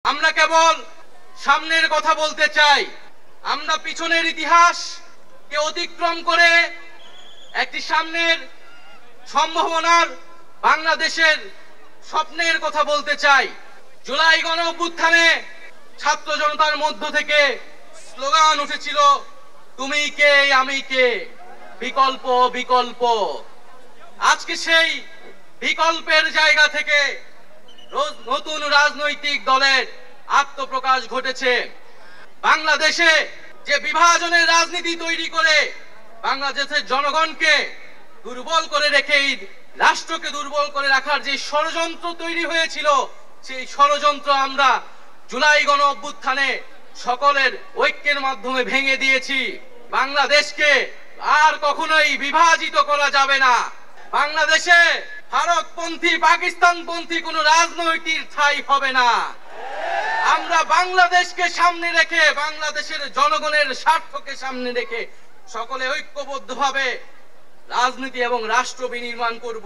আমরা কেবল সামনের কথা বলতে চাই। আমরা পিছনের ইতিহাসকে অতিক্রম করে একটি সামনের সম্ভাবনার বাংলাদেশের স্বপ্নের কথা বলতে চাই। জুলাই গণ অভ্যুত্থানে ছাত্র জনতার মধ্য থেকে স্লোগান উঠেছিল, তুমি কে আমি কে, বিকল্প বিকল্প। আজকে সেই বিকল্পের জায়গা থেকে নতুন রাজনৈতিক দলের আত্মপ্রকাশ ঘটেছে। বাংলাদেশে যে বিভাজনের রাজনীতি তৈরি করে বাংলাদেশের জনগণকে দুর্বল করে রেখে রাষ্ট্রকে দুর্বল করে রাখার যে ষড়যন্ত্র তৈরি হয়েছিল, সেই ষড়যন্ত্র আমরা জুলাই গণ অভ্যুত্থানে সকলের ঐক্যের মাধ্যমে ভেঙে দিয়েছি। বাংলাদেশকে আর কখনোই বিভাজিত করা যাবে না। বাংলাদেশে ভারতপন্থী পাকিস্তানপন্থী কোনো রাজনৈতিক ঠাঁই হবে না। আমরা বাংলাদেশকে সামনে রেখে, বাংলাদেশের জনগণের স্বার্থকে সামনে রেখে সকলে ঐক্যবদ্ধভাবে রাজনীতি এবং রাষ্ট্র বিনির্মাণ করব।